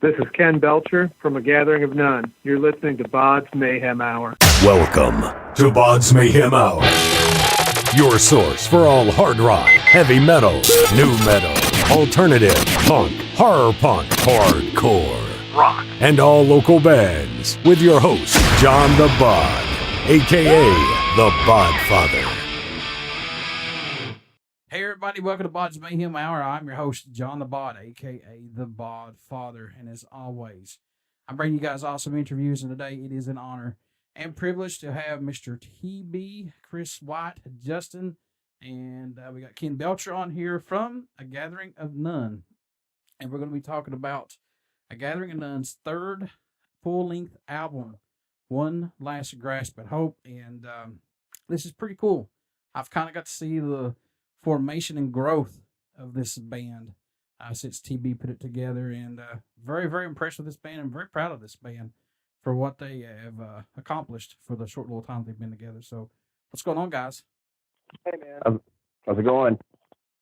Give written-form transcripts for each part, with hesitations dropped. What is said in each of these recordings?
This is Ken Belcher from A Gathering of None. You're listening to BODS Mayhem Hour. Welcome to BODS Mayhem Hour, your source for all hard rock, heavy metal, new metal, alternative, punk, horror punk, hardcore, rock, and all local bands, with your host, John the Bod, a.k.a. the Bodfather. Hey everybody, welcome to BODS Mayhem Hour. I'm your host, John the Bod, a.k.a. the Bodfather, and as always, I'm bringing you guys awesome interviews, and today it is an honor and privilege to have Mr. TB, Chris White, Justin, and we got Ken Belcher on here from A Gathering of None, and we're going to be talking about A Gathering of None's third full-length album, One Last Grasp at Hope, and this is pretty cool. I've kind of got to see the formation and growth of this band since TB put it together, and very, very impressed with this band. I'm very proud of this band for what they have accomplished for the short little time they've been together. So what's going on, guys? Hey, man. How's it going?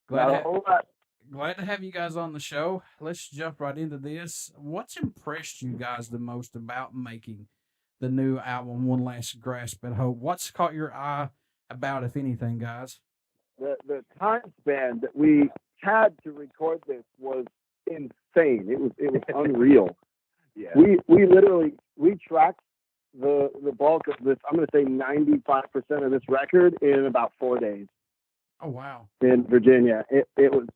Glad to have you guys on the show. Let's jump right into this. What's impressed you guys the most about making the new album, One Last Grasp at Hope? What's caught your eye about, if anything, guys? The time span that we had to record this was insane. It was unreal. Yeah. We tracked the bulk of this. I'm going to say 95% of this record in about 4 days. Oh wow! In Virginia, it was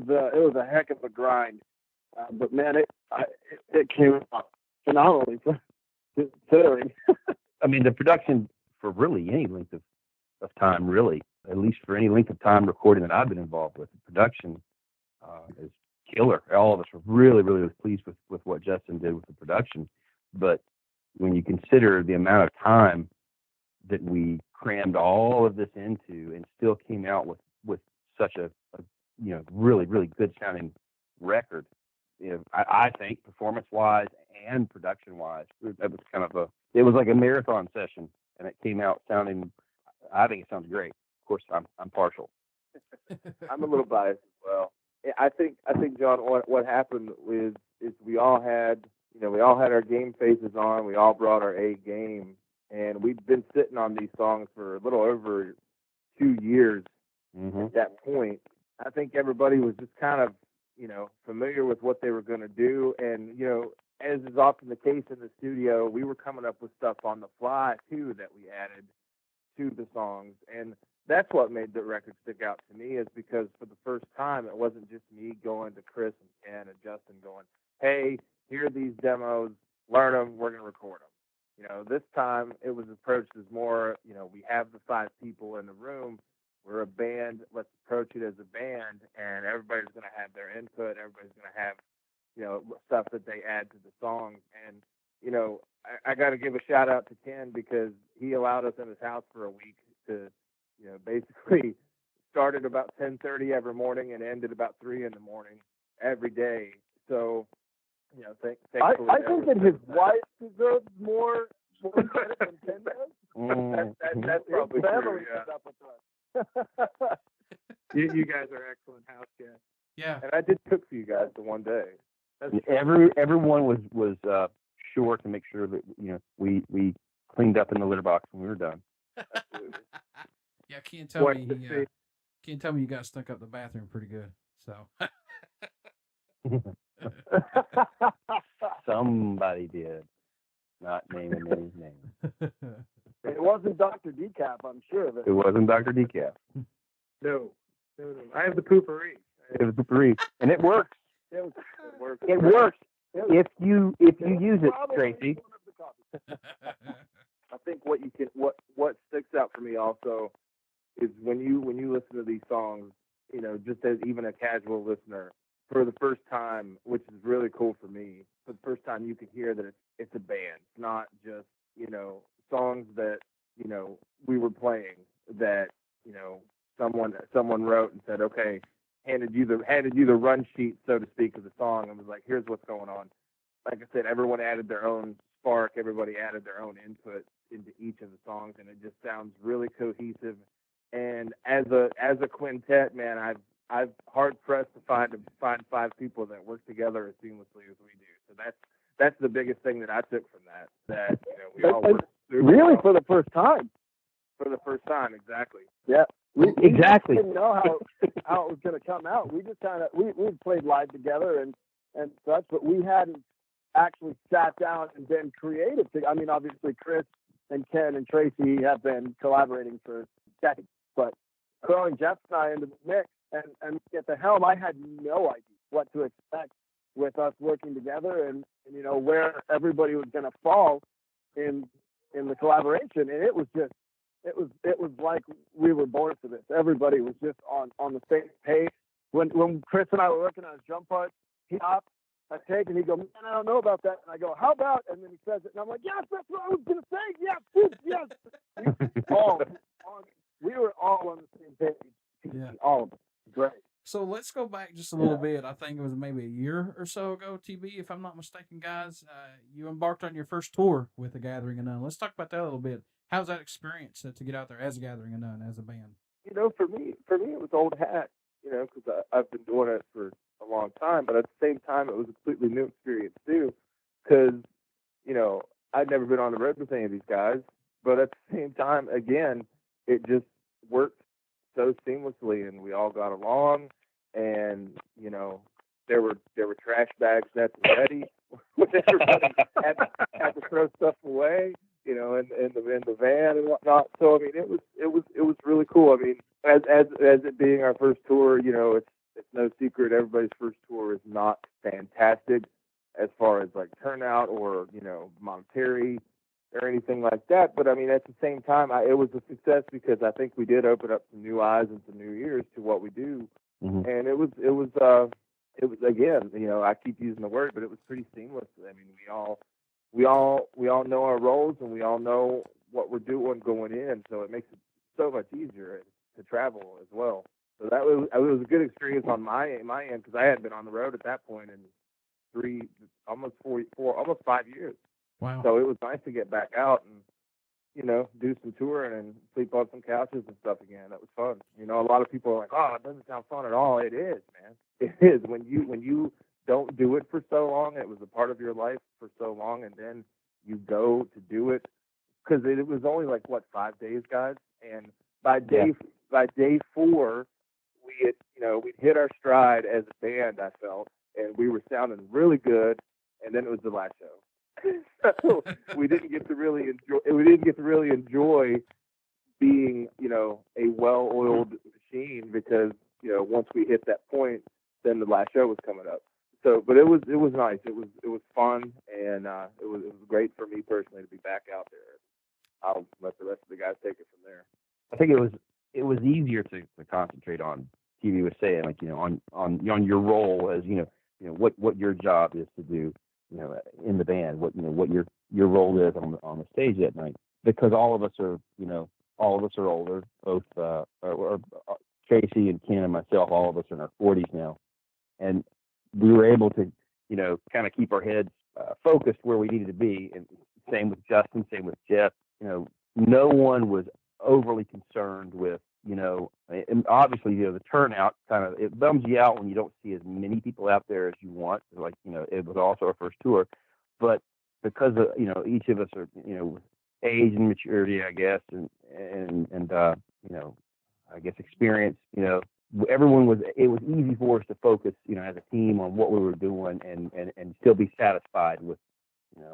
a heck of a grind. But man, it came out phenomenally considering. I mean, the production for really any length of time, really, at least for any length of time recording that I've been involved with, the production is killer. All of us were really, really pleased with what Justin did with the production. But when you consider the amount of time that we crammed all of this into and still came out with such a really, really good sounding record, I think performance-wise and production-wise, that was it was like a marathon session, and it came out sounding, I think it sounds great. Of course, I'm partial. I'm a little biased as well. I think John, what happened is we all had our game faces on. We all brought our A game, and we've been sitting on these songs for a little over 2 years. Mm-hmm. At that point, I think everybody was just kind of familiar with what they were going to do, and as is often the case in the studio, we were coming up with stuff on the fly too that we added to the songs, and that's what made the record stick out to me, is because for the first time it wasn't just me going to Chris and Ken and Justin going, hey, here are these demos, learn them, we're going to record them. This time it was approached as more, we have the 5 people in the room, we're a band, let's approach it as a band, and everybody's going to have their input, everybody's going to have stuff that they add to the songs. And I got to give a shout out to Ken, because he allowed us in his house for a week to, basically start at about 10:30 every morning and ended about 3 in the morning every day. So, thankfully, I think that his wife deserves more credit than Ken does. That's probably true. Yeah. You guys are excellent house guests. Yeah. And I did cook for you guys the one day. Everyone was sure to make sure that we cleaned up in the litter box when we were done. Absolutely. Yeah, Ken told me you guys stunk up the bathroom pretty good. So somebody did, not naming his name. It wasn't Dr. Decaf, I'm sure of it. It wasn't Dr. Decaf. No. I have the poopery. It was poopery, and it works. It works. It works if you use it, Tracy. I think what sticks out for me also is when you listen to these songs, just as even a casual listener, for the first time, which is really cool for me, for the first time you can hear that it's a band. It's not just, songs that, we were playing that, someone wrote and said, okay, handed you the run sheet, so to speak, of the song, and was like, here's what's going on. Like I said, everyone added their own spark, everybody added their own input into each of the songs, and it just sounds really cohesive. And as a quintet, man, I'm hard pressed to find 5 people that work together as seamlessly as we do. So that's the biggest thing that I took from that. That we all work really well. For the first time. For the first time, exactly. Yeah. We Exactly. didn't know how it was going to come out. We just kind of we played live together and such, but we hadn't actually sat down and been creative. I mean, obviously Chris and Ken and Tracy have been collaborating for decades, but throwing Jeff and I into the mix and at the helm, I had no idea what to expect with us working together and where everybody was going to fall in the collaboration, and it was like we were born for this. Everybody was just on the same page. When Chris and I were working on his drum part, he hopped, I take, and he go, man, I don't know about that. And I go, how about? And then he says it, and I'm like, yes, that's what I was going to say. Yes, yes. We were all on the same page. Yeah. All of us. Great. So let's go back just a little bit. I think it was maybe a year or so ago, TB, if I'm not mistaken, guys. You embarked on your first tour with the Gathering of None. Let's talk about that a little bit. How's that experience to get out there as a Gathering of None, as a band? For me, it was old hat. Because I've been doing it for a long time, but at the same time, it was a completely new experience too. Because I'd never been on the road with any of these guys, but at the same time, again, it just worked so seamlessly, and we all got along. And there were trash bags that's ready when everybody had to throw stuff away, in the van and whatnot. So I mean, it was really cool. I mean, as it being our first tour, it's no secret everybody's first tour is not fantastic as far as like turnout or monetary or anything like that. But I mean, at the same time, it was a success because I think we did open up some new eyes and some new ears to what we do. Mm-hmm. And it was again, I keep using the word, but it was pretty seamless. I mean, we all know our roles and we all know what we're doing going in, so it makes it so much easier to travel as well. So it was a good experience on my end because I hadn't been on the road at that point in almost 5 years. Wow. So it was nice to get back out and do some touring and sleep on some couches and stuff again. That was fun. A lot of people are like, oh, it doesn't sound fun at all. It is, man. It is. When you don't do it for so long, it was a part of your life for so long, and then you go to do it because it was only like 5 days, guys. And by day 4, we'd hit our stride as a band, I felt, and we were sounding really good. And then it was the last show. So we didn't get to really enjoy being, a well-oiled machine because, once we hit that point, then the last show was coming up. So, but it was nice. It was fun, and it was great for me personally to be back out there. I'll let the rest of the guys take it from there. I think it was easier to concentrate on. TV was saying, like, on your role as what your job is to do, in the band, what your role is on the stage that night, because all of us are older, both or Tracy and Ken and myself, all of us are in our 40s now, and we were able to kind of keep our heads focused where we needed to be. And same with Justin, same with Jeff. No one was overly concerned with and obviously the turnout it bums you out when you don't see as many people out there as you want. Like it was also our first tour, but because of each of us are age and maturity, I guess, and I guess experience, everyone it was easy for us to focus as a team on what we were doing and still be satisfied with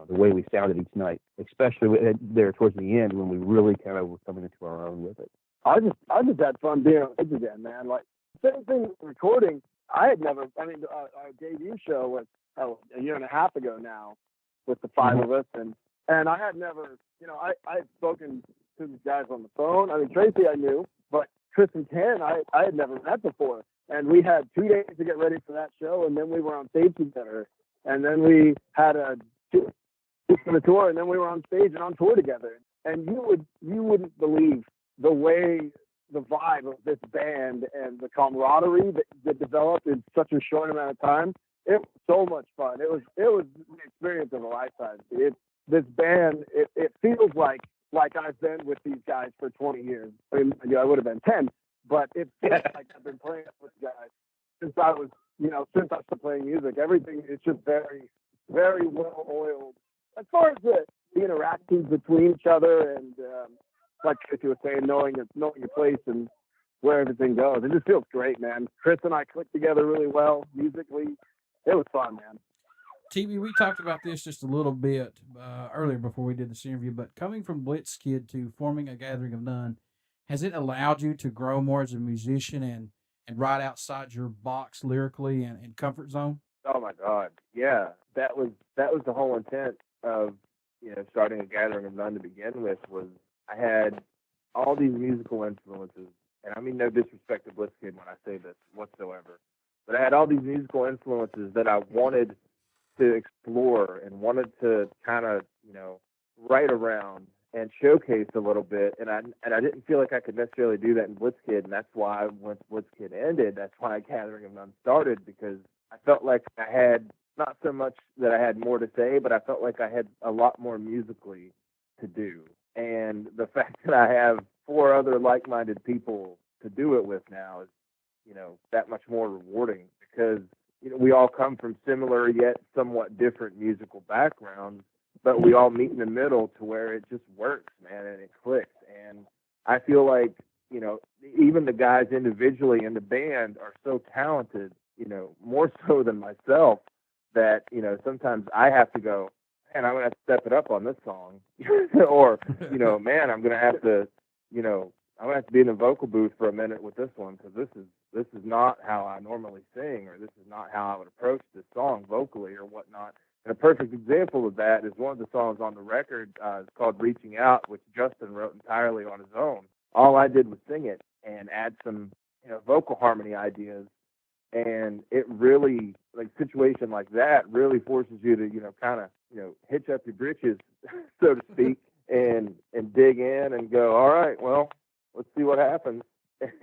the way we sounded each night, especially there towards the end when we really kind of were coming into our own with it. I just had fun being on stage again, man. Like, same thing with recording. Our debut show was a year and a half ago now with the 5 of us. And I had never, I had spoken to these guys on the phone. I mean, Tracy I knew, but Chris and Ken I had never met before. And we had 2 days to get ready for that show. And then we were on stage together. And then we had a 2 weeks for the tour. And then we were on stage and on tour together. And you wouldn't believe the way, the vibe of this band and the camaraderie that developed in such a short amount of time. It was so much fun. It was the experience of a lifetime. This band, it feels like I've been with these guys for 20 years. I mean, I would have been 10, but it feels like I've been playing with guys since I was, since I started playing music. Everything is just very, very well oiled. As far as the interactions between each other and, like Tracy was saying, knowing your place and where everything goes, it just feels great, man. Chris and I clicked together really well musically. It was fun, man. TV, we talked about this just a little bit earlier before we did this interview, but coming from Blitz Kid to forming A Gathering of None, has it allowed you to grow more as a musician and ride outside your box lyrically and comfort zone? Oh my God, yeah, that was the whole intent of starting A Gathering of None to begin with. Was I had all these musical influences, and I mean no disrespect to Blitz Kid when I say this whatsoever, but I had all these musical influences that I wanted to explore and wanted to kind of write around and showcase a little bit, and I didn't feel like I could necessarily do that in Blitz Kid, and that's why once Blitz Kid ended, that's why Gathering of None started, because I felt like I had not so much that I had more to say, but I felt like I had a lot more musically to do, and the fact that I have 4 other like-minded people to do it with now is that much more rewarding, because we all come from similar yet somewhat different musical backgrounds, but we all meet in the middle to where it just works, man, and it clicks. And I feel like, even the guys individually in the band are so talented, more so than myself, that, sometimes I have to go, man, I'm going to have to step it up on this song. Or, man, I'm going to have to, I'm going to have to be in the vocal booth for a minute with this one, because this is not how I normally sing, or this is not how I would approach this song vocally or whatnot. And a perfect example of that is one of the songs on the record. It's called Reaching Out, which Justin wrote entirely on his own. All I did was sing it and add some vocal harmony ideas. And it really, like, situation like that really forces you to, kind of, hitch up your britches, so to speak, and dig in and go, all right, well, let's see what happens.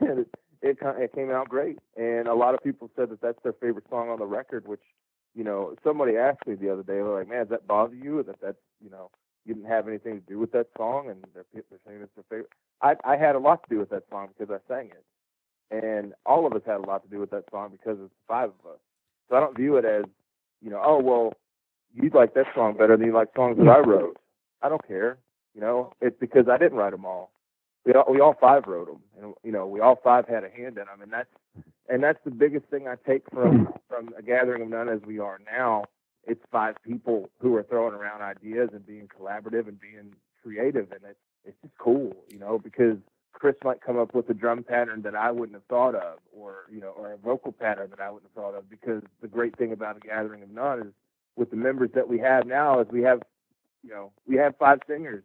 And it came out great. And a lot of people said that that's their favorite song on the record, which, somebody asked me the other day, they're like, man, does that bother you that that's, you didn't have anything to do with that song, and they're saying it's their favorite? I had a lot to do with that song because I sang it. And all of us had a lot to do with that song because it's 5 of us. So I don't view it as, oh, well, you like that song better than you like songs that I wrote. I don't care. It's because I didn't write them all. We all 5 wrote them, and we all 5 had a hand in them, and that's the biggest thing I take from A Gathering of None as we are now. It's 5 people who are throwing around ideas and being collaborative and being creative, and it's just cool, because Chris might come up with a drum pattern that I wouldn't have thought of, or a vocal pattern that I wouldn't have thought of. Because the great thing about A Gathering of None is, with the members that we have now, is we have 5 singers,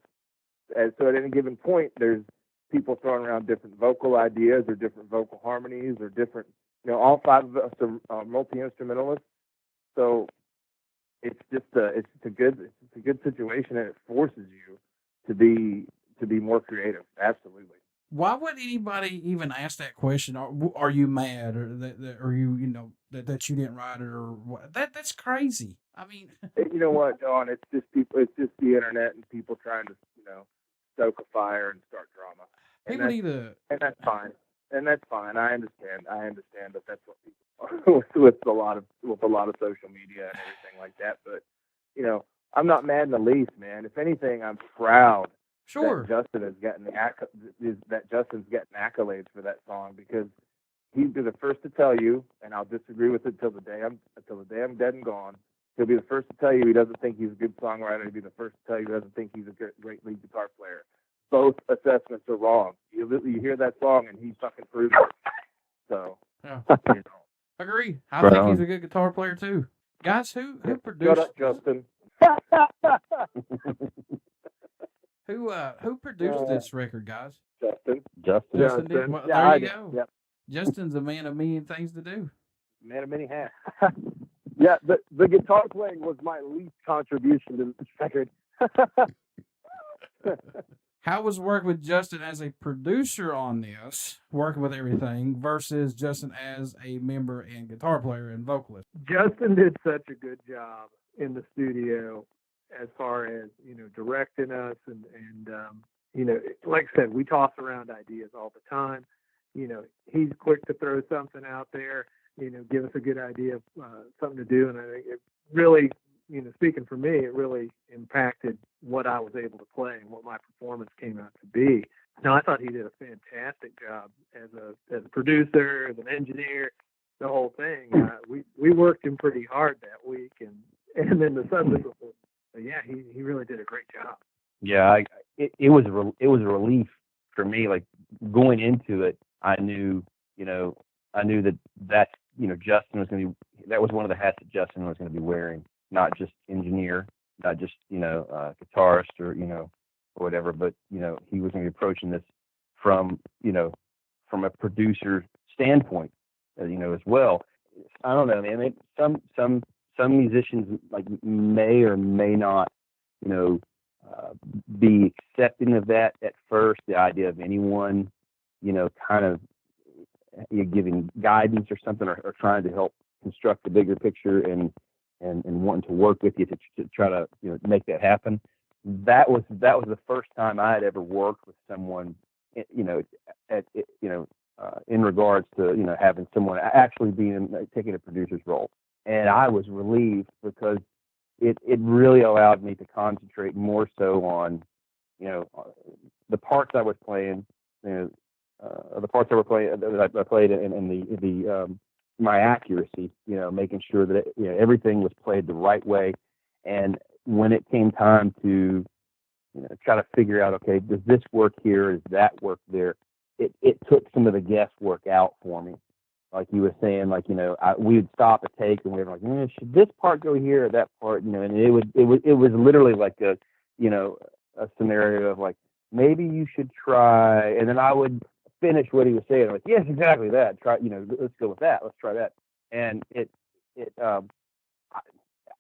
and so at any given point, there's people throwing around different vocal ideas or different vocal harmonies or different, all 5 of us are multi-instrumentalists. So it's just a good situation, and it forces you to be more creative. Absolutely. Why would anybody even ask that question? Are you mad, or or you that you didn't write it, or what? That's crazy. I mean, you know what, John? It's just people. It's just the internet and people trying to stoke a fire and start drama. people need to. And that's fine. And that's fine. I understand. That that's what people with a lot of social media and everything like that. But I'm not mad in the least, man. If anything, I'm proud. Sure. That Justin's getting accolades for that song, because he'd be the first to tell you, and I'll disagree with it till the day I'm dead and gone. He'll be the first to tell you he doesn't think he's a good songwriter. He'll be the first to tell you he doesn't think he's a great lead guitar player. Both assessments are wrong. You hear that song, and he fucking proves it. So, yeah. Agree. I think he's a good guitar player too. Guys, who produced? Shut up, Justin. Who produced this record, guys? Justin did. Well, Yeah, there you go. Yep. Justin's a man of million things to do. Man of many hats. Yeah, the guitar playing was my least contribution to this record. How was working with Justin as a producer on this, working with everything, versus Justin as a member and guitar player and vocalist? Justin did such a good job in the studio as far as, directing us and like I said, we toss around ideas all the time. He's quick to throw something out there. give us a good idea of something to do. And I think it really, speaking for me, it really impacted what I was able to play and what my performance came out to be. No, I thought he did a fantastic job as a producer, as an engineer, the whole thing. We worked him pretty hard that week, and then the subsequent. But yeah, he really did a great job. Yeah, it was a relief for me. Like going into it, I knew that Justin was going to be. That was one of the hats that Justin was going to be wearing, not just engineer, not just guitarist or whatever, but he was going to be approaching this from a producer standpoint, as well. I don't know, man. Some musicians like may or may not, be accepting of that at first. The idea of anyone, kind of giving guidance or something, or trying to help construct the bigger picture and wanting to work with you to try to make that happen. That was the first time I had ever worked with someone, in regards to having someone actually taking a producer's role, and I was relieved because it really allowed me to concentrate more so on the parts I was playing, the parts I were playing that I played, and the my accuracy, making sure that everything was played the right way. And when it came time to try to figure out, okay, does this work here? Does that work there? It took some of the guesswork out for me. Like you were saying, like we would stop a take and we were like, should this part go here or that part? And it was literally like a scenario of like, maybe you should try, and then I would finish what he was saying. I'm like, yes, exactly that. Try, let's go with that. Let's try that. And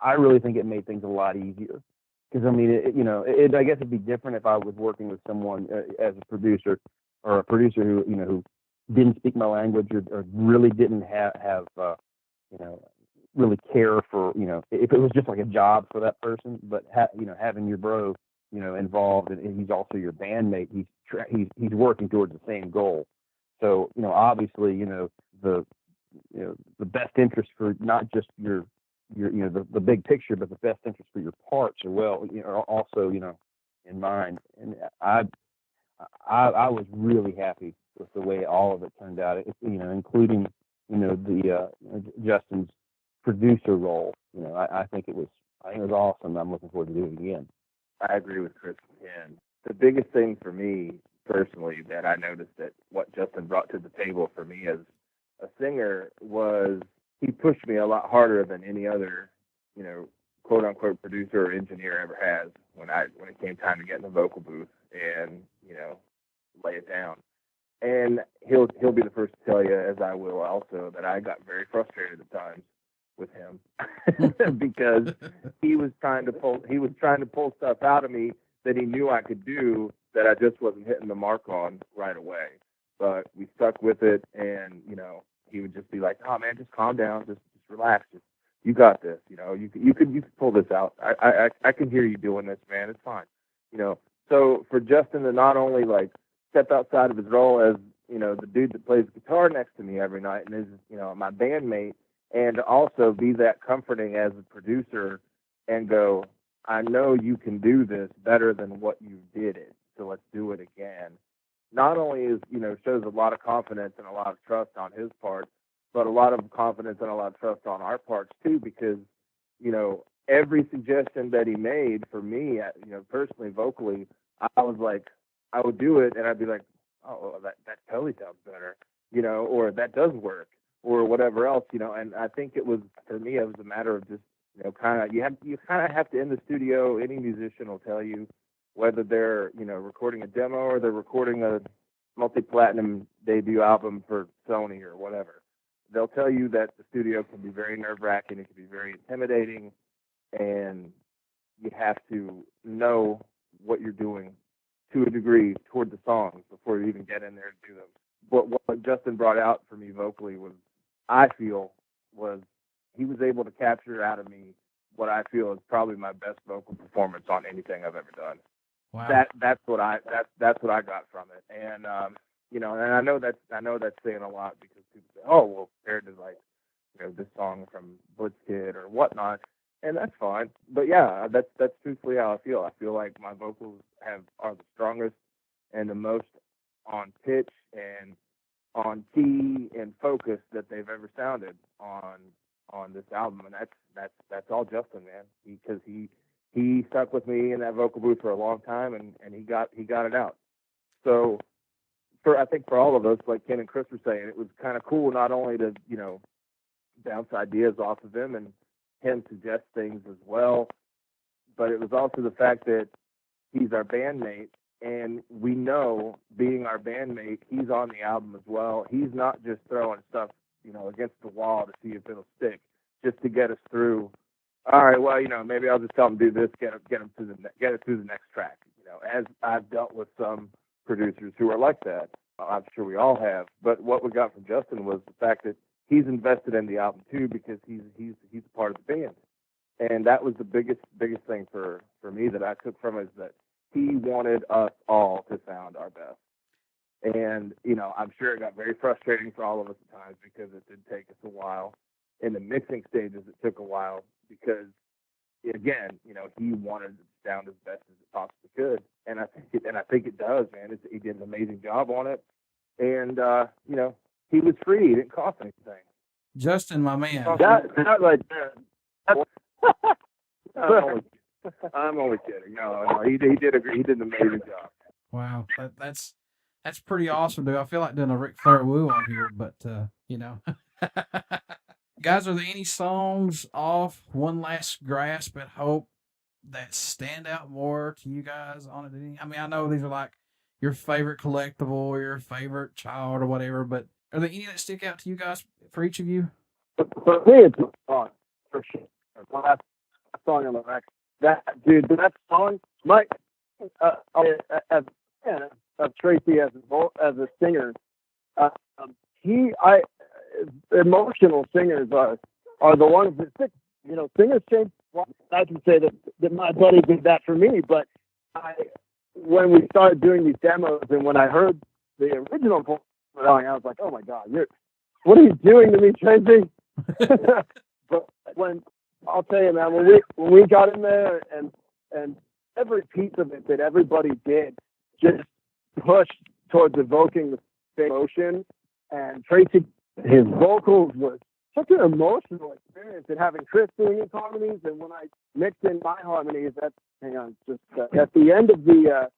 I really think it made things a lot easier. Because I guess it'd be different if I was working with someone as a producer, or a producer who didn't speak my language, or really didn't have really care for if it was just like a job for that person. But having your bro involved, and he's also your bandmate, he's working towards the same goal. So obviously the best interest for not just your the big picture, but the best interest for your parts as well, are also in mind. And I was really happy with the way all of it turned out. Including the Justin's producer role. I think it was awesome. I'm looking forward to doing it again. I agree with Chris again. The biggest thing for me personally that I noticed that what Justin brought to the table for me as a singer was he pushed me a lot harder than any other, quote unquote producer or engineer ever has when it came time to get in the vocal booth and, lay it down. And he'll be the first to tell you, as I will also, that I got very frustrated at times with him because he was trying to pull stuff out of me that he knew I could do that I just wasn't hitting the mark on right away. But we stuck with it, and he would just be like, "Oh man, just calm down, just relax, you got this, you could pull this out. I can hear you doing this, man. It's fine." So for Justin to not only like step outside of his role as the dude that plays guitar next to me every night and is my bandmate, and also be that comforting as a producer and go, "I know you can do this better than what you did it, so let's do it again." Not only is shows a lot of confidence and a lot of trust on his part, but a lot of confidence and a lot of trust on our parts too, because every suggestion that he made for me, personally vocally, I was like, I would do it and I'd be like, "Oh, well, that totally sounds better," or "that does work," or whatever else, and I think it was, for me, it was a matter of just, you kind of have to, in the studio, any musician will tell you, whether they're, recording a demo or they're recording a multi-platinum debut album for Sony or whatever, they'll tell you that the studio can be very nerve-wracking, it can be very intimidating, and you have to know what you're doing to a degree toward the songs before you even get in there to do them. But what Justin brought out for me vocally was he was able to capture out of me what I feel is probably my best vocal performance on anything I've ever done. Wow. That's what I got from it. And and I know that's saying a lot, because people say, "Oh, well, compared to like this song from Blitz Kid or whatnot, and that's fine. But yeah, that's truthfully how I feel. I feel like my vocals are the strongest and the most on pitch and on key and focus that they've ever sounded on this album, and that's all Justin, man, because he stuck with me in that vocal booth for a long time, and he got it out. So I think for all of us, like Ken and Chris were saying, it was kind of cool not only to bounce ideas off of him and him suggest things as well, but it was also the fact that he's our bandmate, and we know, being our bandmate, he's on the album as well. He's not just throwing stuff, against the wall to see if it'll stick, just to get us through. All right, well, maybe I'll just tell him to do this, get it through the next track. As I've dealt with some producers who are like that, I'm sure we all have. But what we got from Justin was the fact that he's invested in the album too, because he's a part of the band, and that was the biggest thing for me that I took from it, is that he wanted us all to sound our best. And I'm sure it got very frustrating for all of us at times, because it did take us a while. In the mixing stages, it took a while, because again, he wanted to sound as best as it possibly could, and I think it does, man. He did an amazing job on it, and he was free. It didn't cost anything. Justin, my man. That right there. I'm only kidding. No, he did an amazing job. Wow, that's pretty awesome, dude. I feel like doing a Ric Flair woo on here, but Guys, are there any songs off One Last Grasp at Hope that stand out more to you guys on it? I mean, I know these are like your favorite collectible or your favorite child or whatever, but are there any that stick out to you guys for each of you? For me, it's a song, for sure. Well, that's a song on the record. That song, Mike, of Tracy as a singer, emotional singers are the ones that stick. Singers change. Well, I can say that my buddy did that for me, but when we started doing these demos and when I heard the original song, I was like, oh my God, what are you doing to me, Tracy? But I'll tell you, man, when we got in there and every piece of it that everybody did just pushed towards evoking the emotion, and Tracy, his vocals was such an emotional experience, and having Chris doing his harmonies, and when I mixed in my harmonies, at the end of the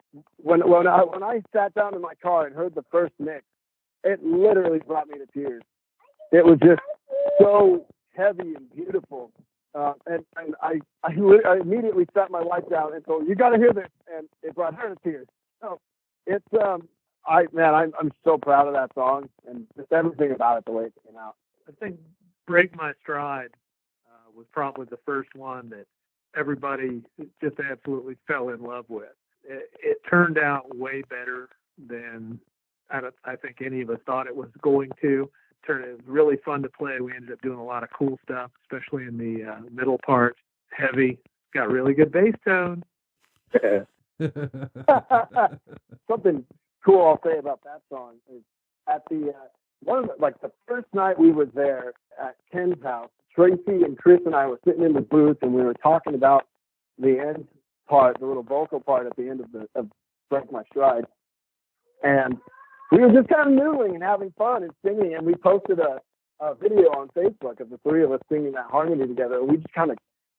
when I sat down in my car and heard the first mix, it literally brought me to tears. It was just so heavy and beautiful, and I immediately sat my wife down and told her, "You got to hear this," and it brought her to tears. So it's I'm so proud of that song and just everything about it, the way it came out. I think Break My Stride was probably the first one that everybody just absolutely fell in love with. It turned out way better than I think any of us thought it was going to. It was really fun to play. We ended up doing a lot of cool stuff, especially in the middle part. Heavy, got really good bass tone. Something cool I'll say about that song is at the the first night we were there at Ken's house, Tracy and Chris and I were sitting in the booth and we were talking about the end part, the little vocal part at the end of Break My Stride, and we were just kind of noodling and having fun and singing, and we posted a video on Facebook of the three of us singing that harmony together. We just kind of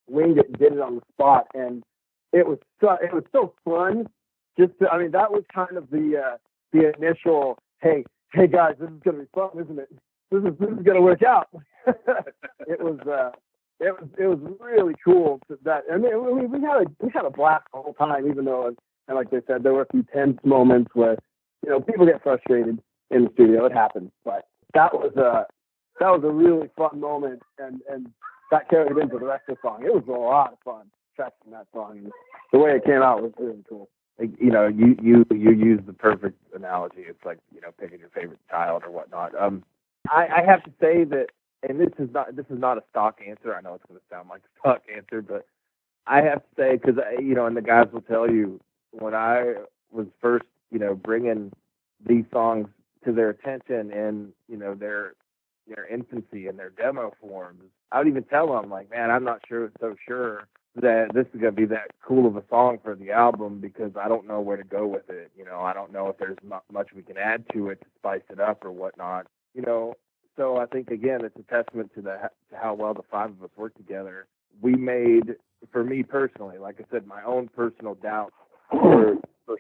winged it and did it on the spot, and it was so fun. That was kind of the initial, hey guys, this is gonna be fun, isn't it? This is gonna work out. It was really cool that, and we had a blast the whole time, even though, and like they said, there were a few tense moments where people get frustrated in the studio. It happens, but that was a really fun moment, and that carried into the rest of the song. It was a lot of fun tracking that song. And the way it came out was really cool. You use the perfect analogy. It's like picking your favorite child or whatnot. I have to say that, and this is not a stock answer. I know it's going to sound like a stock answer, but I have to say, because and the guys will tell you, when I was first bringing these songs to their attention, and their infancy and their demo forms, I would even tell them, like, man, I'm not so sure that this is going to be that cool of a song for the album because I don't know where to go with it. You know, I don't know if there's much we can add to it to spice it up or whatnot. You know, so I think, again, it's a testament to how well the five of us work together. We made, for me personally, like I said, my own personal doubts for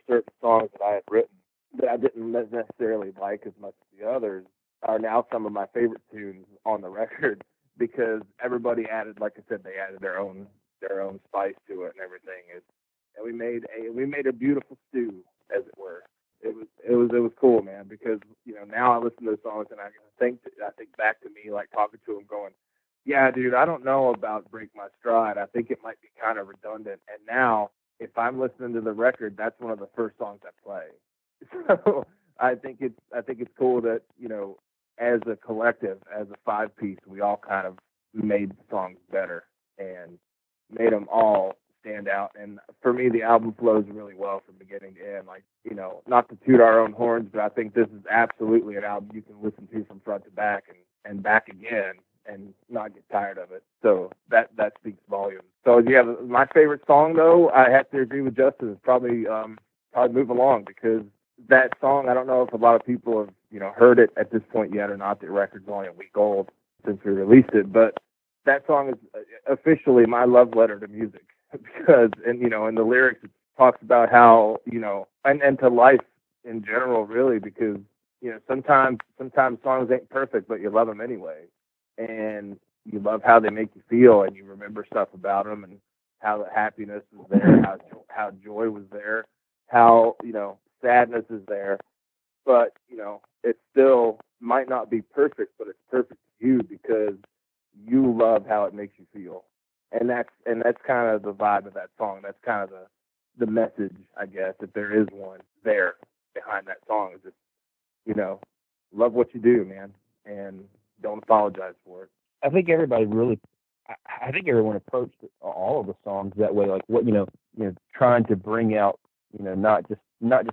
certain songs that I had written that I didn't necessarily like as much as the others are now some of my favorite tunes on the record because everybody added, like I said, they added their own spice to it and everything. And we made a beautiful stew, as it were. It was cool, man, because, you know, now I listen to the songs and I think back to me, like talking to them going, yeah, dude, I don't know about Break My Stride. I think it might be kind of redundant. And now if I'm listening to the record, that's one of the first songs I play. So I think it's cool that, you know, as a collective, as a five-piece, we all kind of made the songs better and made them all stand out. And for me, the album flows really well from beginning to end. Like, you know, not to toot our own horns, but I think this is absolutely an album you can listen to from front to back and back again and not get tired of it. So that speaks volumes. So yeah, my favorite song though, I have to agree with Justin, is probably Move Along, because that song, I don't know if a lot of people have, you know, heard it at this point yet or not. The record's only a week old since we released it, but that song is officially my love letter to music because, and you know, in the lyrics it talks about how, you know, and to life in general, really, because, you know, sometimes songs ain't perfect, but you love them anyway, and you love how they make you feel, and you remember stuff about them, and how the happiness was there, how joy was there, how, you know, sadness is there, but, you know, it still might not be perfect, but it's perfect to you because you love how it makes you feel. And that's kind of the vibe of that song. That's kind of the message, I guess, if there is one there behind that song, is just, you know, love what you do, man, and don't apologize for it. I think everyone approached all of the songs that way, like what, you know, trying to bring out, you know, not just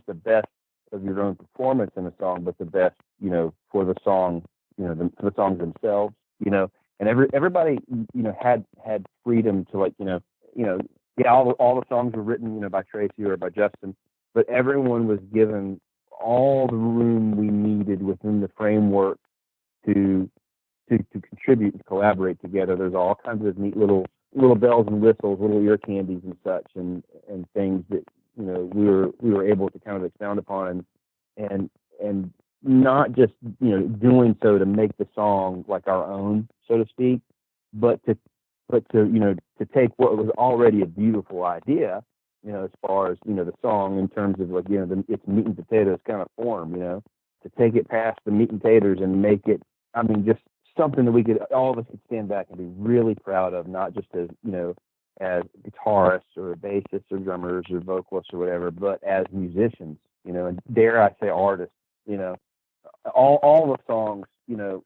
the best of your own performance in a song, but the best, you know, for the song, you know, for the songs themselves, you know, and everybody, you know, had freedom to, like, you know, yeah, all the songs were written, you know, by Tracy or by Justin, but everyone was given all the room we needed within the framework to contribute and collaborate together. There's all kinds of neat little bells and whistles, little ear candies and such, and things that, you know, we were able to kind of expound upon and not just, you know, doing so to make the song like our own, so to speak, but to you know, to take what was already a beautiful idea, you know, as far as, you know, the song in terms of, like, you know, its meat and potatoes kind of form, you know, to take it past the meat and taters and make it, I mean, just something that all of us could stand back and be really proud of, not just as, you know, as guitarists or bassists or drummers or vocalists or whatever, but as musicians, you know, and dare I say artists, you know, all the songs, you know,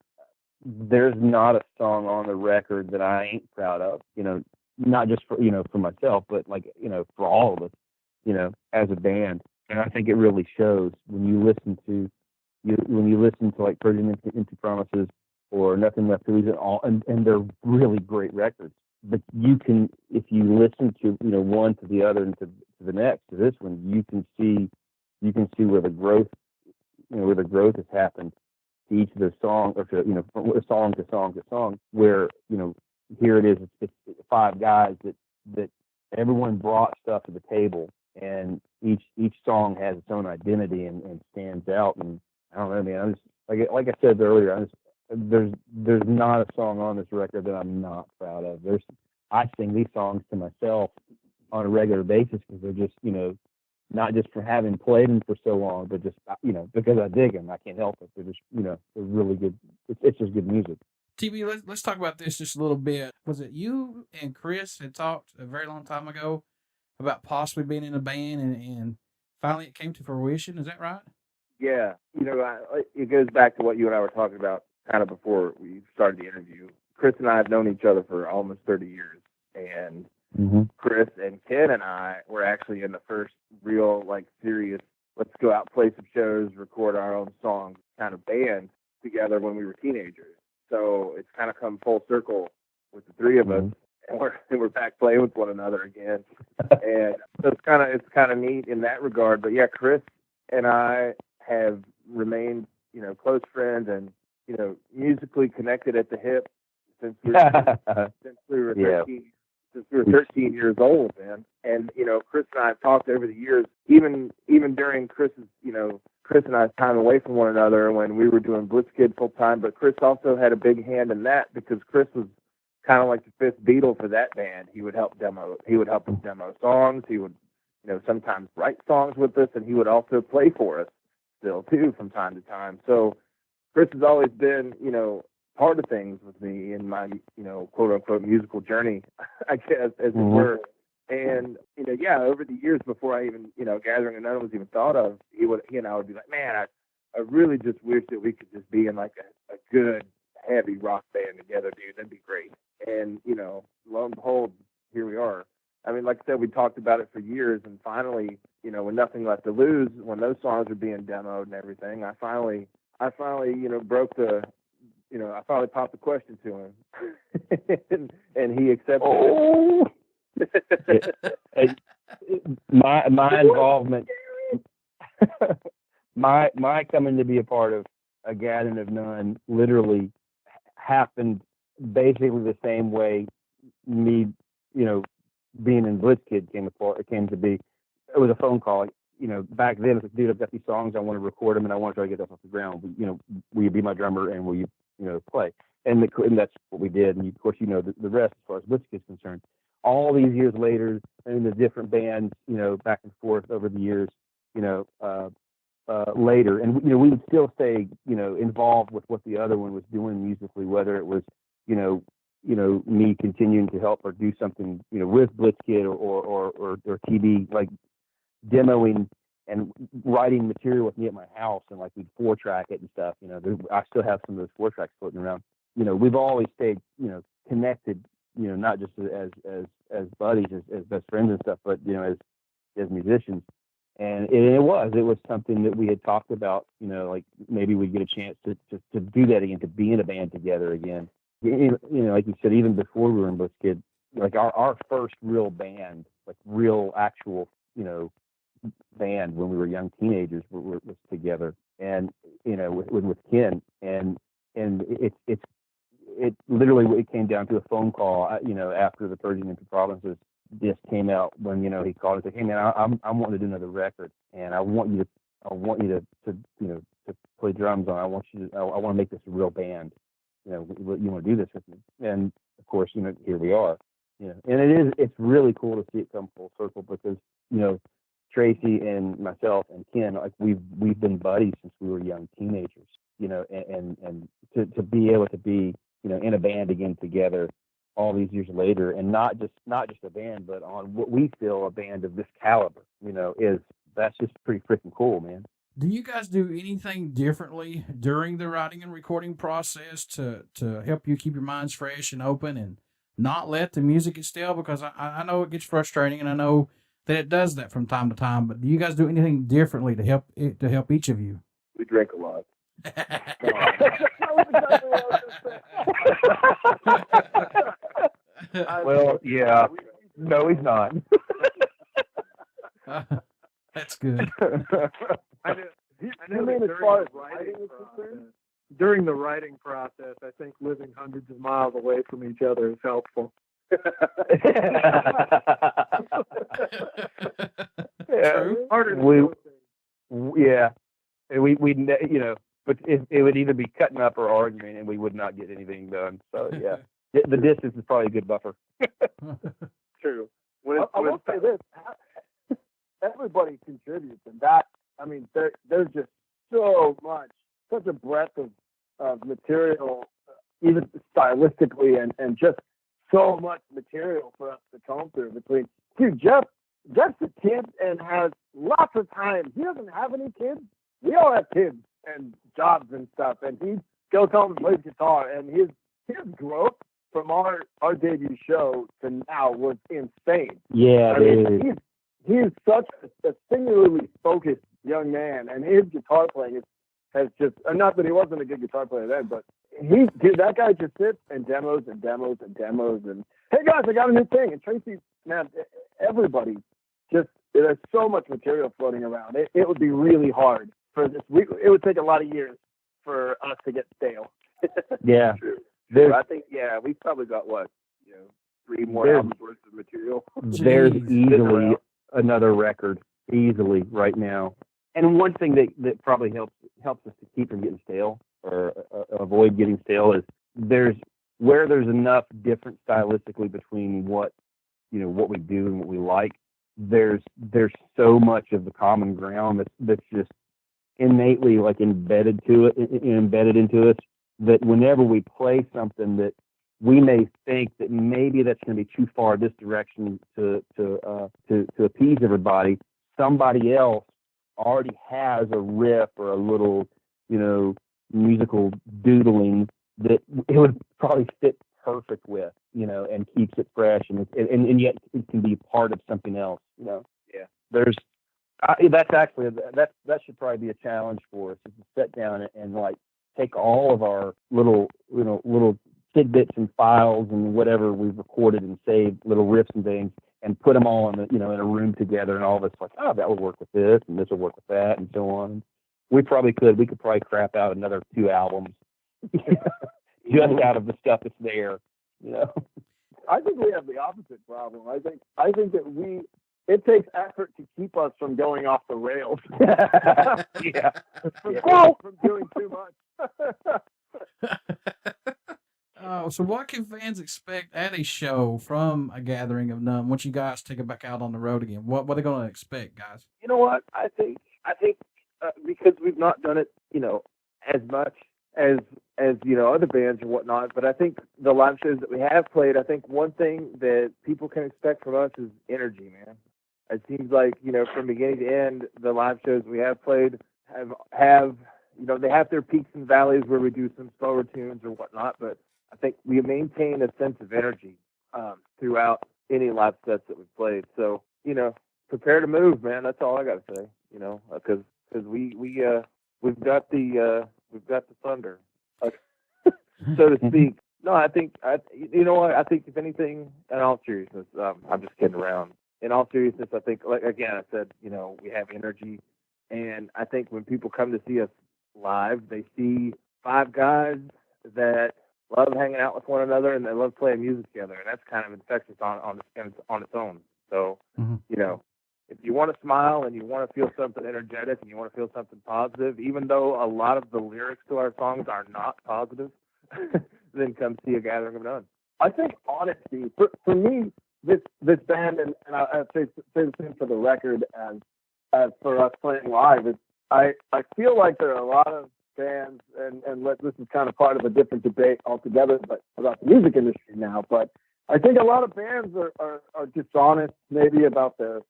there's not a song on the record that I ain't proud of, you know, not just for, you know, for myself, but, like, you know, for all of us, you know, as a band. And I think it really shows when you listen to like Persian Into Promises or Nothing Left to Lose at All, and they're really great records. But you can, if you listen to, you know, one to the other and to the next, to this one, you can see where the growth, you know, where the growth has happened to each of the songs, or to, you know, from song to song to song, where, you know, here it is, it's five guys that everyone brought stuff to the table, and each song has its own identity and stands out. And I don't know, man, I'm just, like I said earlier, there's not a song on this record that I'm not proud of. I sing these songs to myself on a regular basis because they're just, you know, not just for having played them for so long, but just, you know, because I dig them. I can't help it. They're just, you know, they're really good. It's just good music. TB, let's talk about this just a little bit. Was it you and Chris had talked a very long time ago about possibly being in a band, and finally it came to fruition? Is that right? Yeah, you know, it goes back to what you and I were talking about kind of before we started the interview. Chris and I have known each other for almost 30 years, and Chris and Ken and I were actually in the first real, like, serious, let's go out, play some shows, record our own songs kind of band together when we were teenagers. So it's kind of come full circle with the three of us, and we're back playing with one another again. And so it's kind of neat in that regard. But yeah, Chris and I have remained, close friends and, musically connected at the hip since we were 13. Since we were 13 years old, man. And, Chris and I have talked over the years, even during Chris's, Chris and I's time away from one another when we were doing Blitzkid full time, but Chris also had a big hand in that because Chris was kind of like the fifth Beatle for that band. He would help us demo songs. He would, sometimes write songs with us, and he would also play for us still too from time to time. So Chris has always been, part of things with me in my, quote unquote musical journey, I guess, as it were. And, over the years before I even, Gathering Unknown was even thought of, he and I would be like, man, I really just wish that we could just be in like a good, heavy rock band together, dude. That'd be great. And, lo and behold, here we are. I mean, like I said, we talked about it for years, and finally, when Nothing Left to Lose, when those songs were being demoed and everything, I finally, broke the, I finally popped the question to him, and he accepted it. My involvement, my coming to be a part of A Gathering of None literally happened basically the same way me, being in Blitzkid came to be. It was a phone call. Back then, it's like, dude, I've got these songs, I want to record them, and I want to try to get them off the ground. Will you be my drummer, and will you, play? And that's what we did. And of course, the rest as far as Blitzkid is concerned. All these years later, in the different bands, back and forth over the years, later, and we would still stay, involved with what the other one was doing musically, whether it was, me continuing to help or do something, with Blitzkid or TB, like demoing and writing material with me at my house, and like we'd 4-track it and stuff. I still have some of those 4-tracks floating around. We've always stayed, connected, not just as buddies, as best friends and stuff, but as musicians. And it was something that we had talked about, like maybe we'd get a chance to do that again, to be in a band together again. Like you said, even before we were in Blitzkid, like our first real band, like real actual, band when we were young teenagers was together, and with Ken, and it literally it came down to a phone call, after the Purging into Provinces disc came out, when he called and said, hey man, I'm wanting to do another record, and I want you to play drums on. I want to make this a real band. You want to do this with me? And of course, here we are. And it's really cool to see it come full circle, because Tracy and myself and Ken, like we've been buddies since we were young teenagers. And to be able to be in a band again together all these years later, and not just a band, but on what we feel a band of this caliber, that's just pretty freaking cool, man. Do you guys do anything differently during the writing and recording process to help you keep your minds fresh and open and not let the music get stale? Because I know it gets frustrating, and I know that it does that from time to time, but do you guys do anything differently to help each of you? We drink a lot. Well, yeah. No, he's not. That's good. I know that as far as writing is concerned? During the writing process, I think living hundreds of miles away from each other is helpful. True. Harder to yeah, and we but it would either be cutting up or arguing, and we would not get anything done. So yeah, the distance is probably a good buffer. True. I will say this: everybody contributes, and that, I mean, there's just so much, such a breadth of material, even stylistically, and just so much material for us to comb through between. Dude, Jeff's a kid and has lots of time. He doesn't have any kids. We all have kids and jobs and stuff, and he goes home and plays guitar, and his growth from our debut show to now was insane. Yeah, I mean, he is such a singularly focused young man, and his guitar playing has just, not that he wasn't a good guitar player then, but dude, that guy just sits and demos and demos and demos and, hey guys, I got a new thing. And Tracy, man, everybody just, there's so much material floating around. It would be really hard for this. It would take a lot of years for us to get stale. Yeah. True. I think, we've probably got 3 more albums worth of material. There's Jeez. easily another record, easily right now. And one thing that probably helps us to keep from getting stale or avoid getting stale is there's enough different stylistically between what we do and what we like. There's so much of the common ground that's just innately like embedded into us, that whenever we play something that we may think that maybe that's going to be too far this direction to appease everybody, somebody else already has a riff or a little, musical doodling that it would probably fit perfect with, and keeps it fresh, and yet it can be part of something else, Yeah. That should probably be a challenge for us, is to sit down and like take all of our little tidbits and files and whatever we've recorded and saved, little riffs and things, and put them all in in a room together, and all of us like, oh, that will work with this, and this will work with that, and so on. We could probably crap out another 2 albums just out of the stuff that's there. I think we have the opposite problem. I think that it takes effort to keep us from going off the rails. Yeah. From doing too much. So what can fans expect at a show from A Gathering of None once you guys take it back out on the road again? What are they going to expect, guys? You know what? I think because we've not done it, as much as other bands or whatnot, but I think the live shows that we have played, I think one thing that people can expect from us is energy, man. It seems like, from beginning to end, the live shows we have played have they have their peaks and valleys where we do some slower tunes or whatnot, but I think we maintain a sense of energy throughout any live sets that we've played. So, prepare to move, man. That's all I got to say, because we've got the thunder, so to speak. No, I think if anything, in all seriousness, I'm just kidding around. In all seriousness, I think, like again, I said, we have energy, and I think when people come to see us live, they see 5 guys that love hanging out with one another and they love playing music together, and that's kind of infectious on its own. So, if you want to smile and you want to feel something energetic and you want to feel something positive, even though a lot of the lyrics to our songs are not positive, then come see A Gathering of None. I think honesty for me, this band, and I say the same for the record as for us playing live. I feel like there are a lot of bands, and this is kind of part of a different debate altogether, but about the music industry now. But I think a lot of bands are dishonest, maybe about their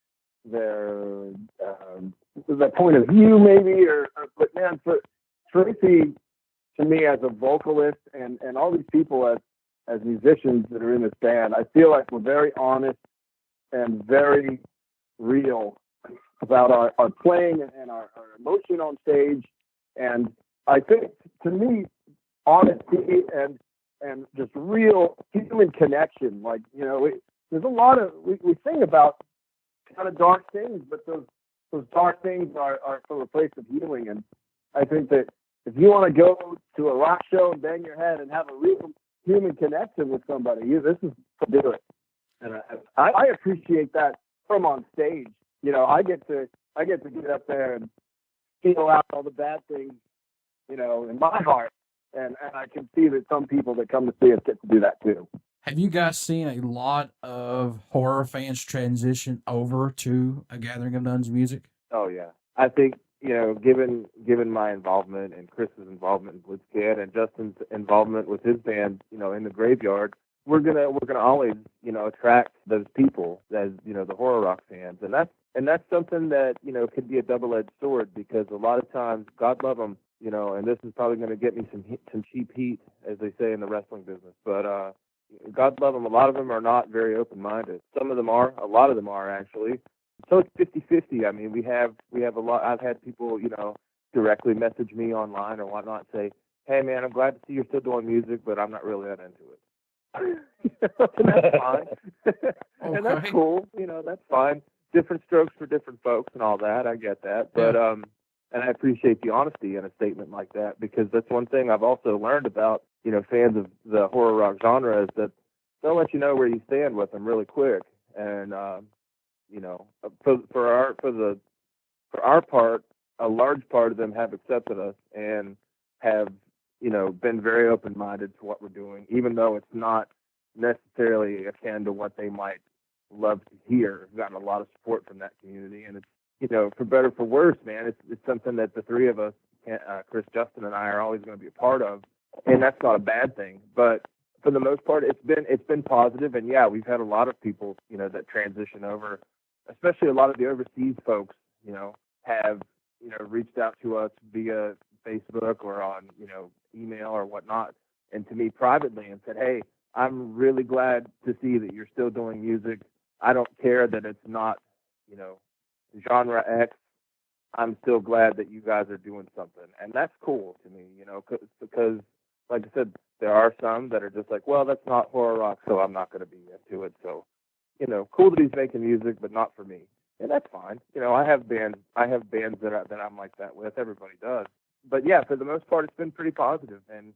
point of view, maybe, but man, for Tracy, to me as a vocalist, and all these people as musicians that are in this band, I feel like we're very honest and very real about our playing and our emotion on stage. And I think, to me, honesty and just real human connection, like, there's a lot of, we sing about kind of dark things, but those dark things are from a place of healing. And I think that if you want to go to a rock show and bang your head and have a real human connection with somebody, this is to do it. And I appreciate that from on stage. I get to get up there and feel out all the bad things, in my heart. And I can see that some people that come to see us get to do that too. Have you guys seen a lot of horror fans transition over to A Gathering of None's music? Oh yeah, I think given my involvement and Chris's involvement in Blitzkid and Justin's involvement with his band, in the Graveyard, we're gonna always attract those people as the horror rock fans, and that's something that could be a double-edged sword, because a lot of times, God love them, and this is probably going to get me some cheap heat, as they say in the wrestling business, but God love them, a lot of them are not very open-minded. Some of them are, a lot of them are actually. So it's 50-50. I mean, we have a lot. I've had people, directly message me online or whatnot, say, hey, man, I'm glad to see you're still doing music, but I'm not really that into it. And that's fine. And that's cool. That's fine. Different strokes for different folks and all that. I get that. But, and I appreciate the honesty in a statement like that, because that's one thing I've also learned about, fans of the horror rock genre, is that they'll let you know where you stand with them really quick. And, for our part, a large part of them have accepted us and have, been very open-minded to what we're doing, even though it's not necessarily akin to what they might love to hear. We've gotten a lot of support from that community, and it's, for better, for worse, man, it's something that the three of us, Chris, Justin, and I, are always going to be a part of, and that's not a bad thing. But for the most part, it's been positive, and yeah, we've had a lot of people, that transition over, especially a lot of the overseas folks, have, reached out to us via Facebook or on, email or whatnot, and to me privately, and said, hey, I'm really glad to see that you're still doing music. I don't care that it's not, genre X. I'm still glad that you guys are doing something. And that's cool to me, because, like I said, there are some that are just like, well, that's not horror rock, so I'm not going to be into it. So, cool that he's making music, but not for me. And that's fine. I have bands that I'm like that with. Everybody does. But yeah, for the most part, it's been pretty positive. And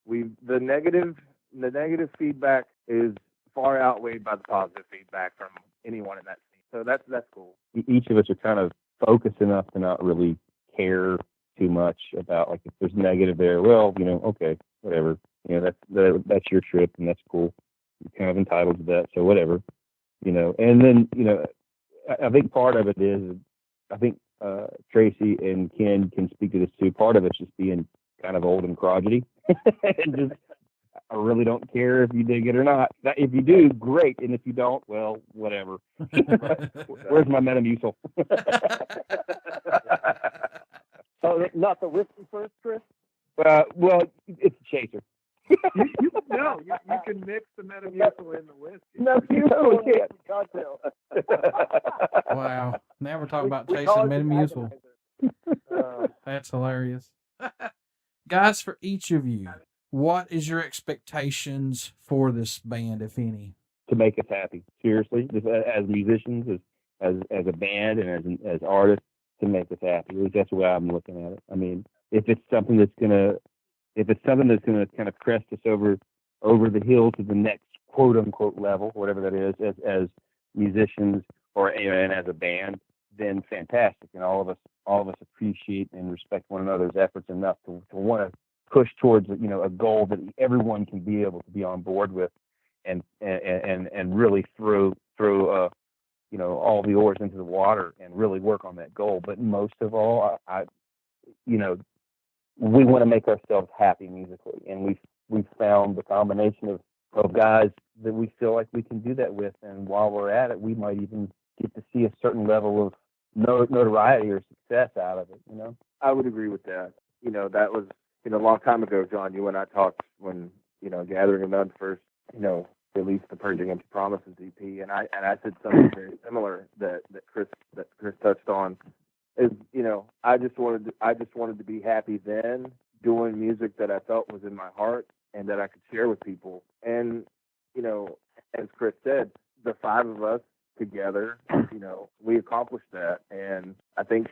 the negative feedback is far outweighed by the positive feedback from anyone in that scene. So that's cool. Each of us are kind of focused enough to not really care too much about, like, if there's negative there, well, okay, whatever. That's your trip, and that's cool. You're kind of entitled to that, so whatever. And then, I think part of it is, I think Tracy and Ken can speak to this too. Part of it's just being kind of old and crotchety. And just, I really don't care if you dig it or not. If you do, great. And if you don't, well, whatever. Where's my Metamucil? So not the whiskey first, Chris? Well, it's a chaser. You can mix the Metamucil in the whiskey. No, you can't. Cocktail. Wow. Now we're talking about We chasing call it the Metamucil. That's hilarious. Guys, for each of you, what is your expectations for this band, if any? To make us happy, seriously, just as musicians, as a band, and as artists, to make us happy. At least that's the way I'm looking at it. I mean, if it's something that's gonna kind of crest us over the hill to the next quote unquote level, whatever that is, as musicians and as a band, then fantastic. And all of us appreciate and respect one another's efforts enough to want to push towards a goal that everyone can be able to be on board with, and really throw all the oars into the water and really work on that goal. But most of all, we want to make ourselves happy musically, and we've found the combination of guys that we feel like we can do that with. And while we're at it, we might even get to see a certain level of notoriety or success out of it. I would agree with that. That was a long time ago, John. You and I talked when Gathering of None first released the Purging Empty Promises EP, and I said something very similar that Chris touched on. Is I just wanted to be happy then, doing music that I felt was in my heart and that I could share with people. And as Chris said, the five of us together, we accomplished that. And I think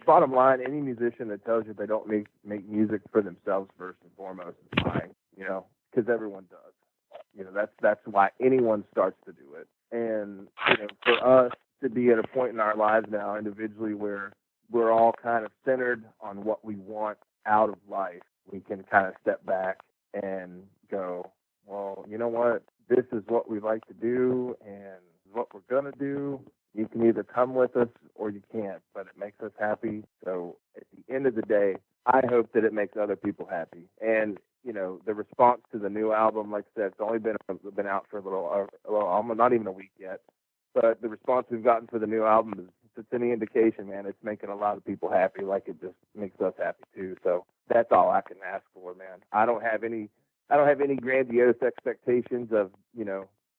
bottom line, any musician that tells you they don't make music for themselves first and foremost is lying. Because everyone does. That's why anyone starts to do it. And for us to be at a point in our lives now individually where we're all kind of centered on what we want out of life, we can kind of step back and go, well, you know what? This is what we like to do and what we're going to do. You can either come with us or you can't, but it makes us happy. So at the end of the day, I hope that it makes other people happy. And, the response to the new album, like I said, it's only been out for a little, almost not even a week yet. But the response we've gotten for the new album is, if it's any indication, man, it's making a lot of people happy, like it just makes us happy too. So that's all I can ask for, man. I don't have any grandiose expectations of,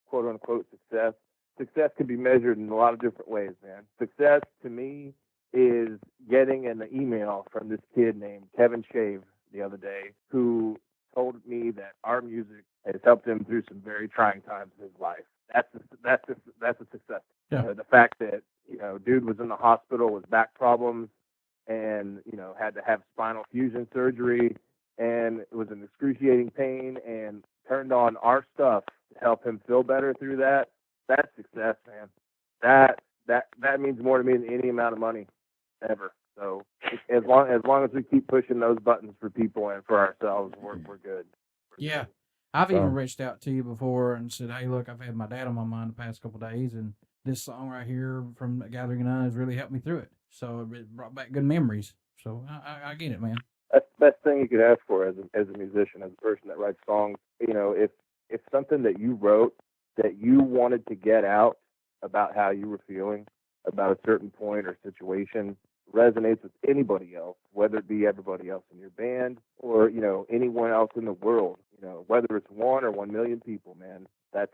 quote unquote success. Success can be measured in a lot of different ways, man. Success to me is getting an email from this kid named Kevin Shave the other day, who told me that our music has helped him through some very trying times in his life. That's a success. Yeah. The fact that, dude was in the hospital with back problems and, had to have spinal fusion surgery, and it was in excruciating pain, and turned on our stuff to help him feel better through that. That's success, man. That means more to me than any amount of money ever. So as long as we keep pushing those buttons for people and for ourselves, we're good. Yeah. I've even reached out to you before and said, hey, look, I've had my dad on my mind the past couple of days, and this song right here from Gathering of None has really helped me through it. So it brought back good memories. So I get it, man. That's the best thing you could ask for as a musician, as a person that writes songs. If something that you wrote that you wanted to get out about how you were feeling about a certain point or situation resonates with anybody else, whether it be everybody else in your band or, anyone else in the world, whether it's 1 or 1 million people, man, that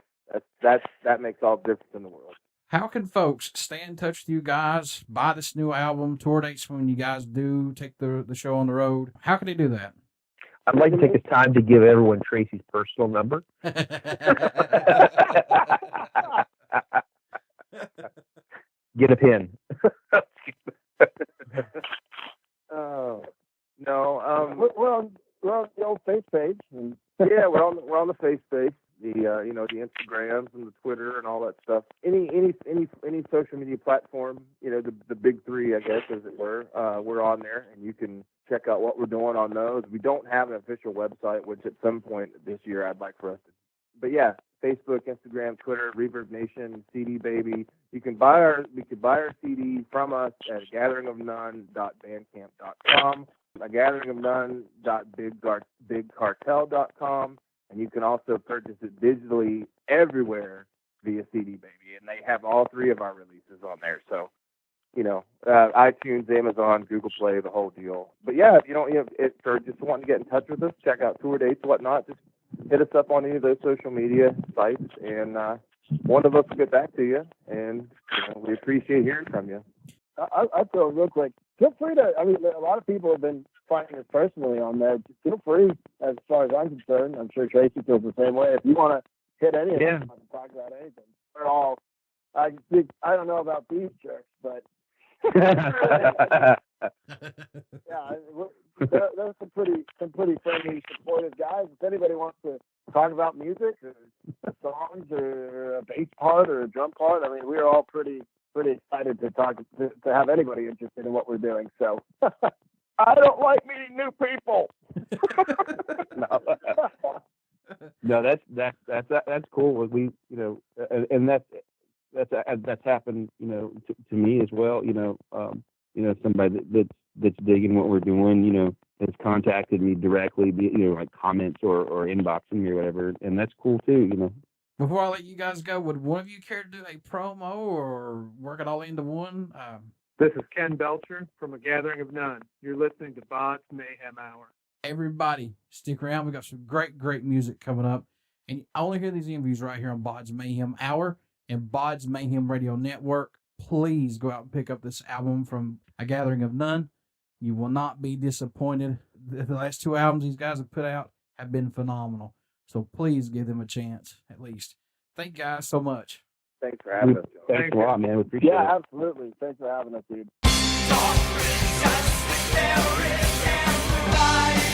makes all the difference in the world. How can folks stay in touch with you guys, buy this new album, tour dates when you guys do take the show on the road? How can they do that? I'd like to take this time to give everyone Tracy's personal number. Get a pen. Oh no, we're on the old face page, and yeah, we're on the face page, the the Instagrams and the Twitter and all that stuff. Any social media platform, the big three, I guess, as it were, we're on there, and you can check out what we're doing on those. We don't have an official website, which at some point this year I'd like for us to. But yeah, Facebook, Instagram, Twitter, Reverb Nation, CD Baby. We could buy our CD from us at gatheringofnone.bandcamp.com, gatheringofnone.bigcartel.com, and you can also purchase it digitally everywhere via CD Baby, and they have all 3 of our releases on there. So, iTunes, Amazon, Google Play, the whole deal. But yeah, if you don't, or just wanting to get in touch with us, check out tour dates, whatnot, just hit us up on any of those social media sites, and one of us will get back to you. And we appreciate hearing from you. I feel real quick. Feel free to. I mean, a lot of people have been finding us personally on there. Just feel free, as far as I'm concerned. I'm sure Tracy feels the same way. If you want to hit any of them, talk about anything. We're all. I don't know about these jerks, but yeah, there's some pretty friendly, supportive guys. If anybody wants to talk about music or songs or a bass part or a drum part, I mean, we're all pretty excited to talk to have anybody interested in what we're doing. So I don't like meeting new people. No, that's cool. We, and that's happened, to me as well. Somebody that's digging what we're doing, has contacted me directly, like comments or inboxing me or whatever, and that's cool too. Before I let you guys go, would one of you care to do a promo or work it all into one? This is Ken Belcher from A Gathering of None. You're listening to BODS Mayhem Hour. Everybody, stick around. We got some great music coming up, and you only hear these interviews right here on BODS Mayhem Hour and BODS Mayhem Radio Network. Please go out and pick up this album from A Gathering of None. You will not be disappointed. The last 2 albums these guys have put out have been phenomenal. So please give them a chance, at least. Thank you guys so much. Thanks for having us, John. Thanks a lot, man. We appreciate it. Yeah, absolutely. Thanks for having us, dude. Don't resist the terrorist and the lies.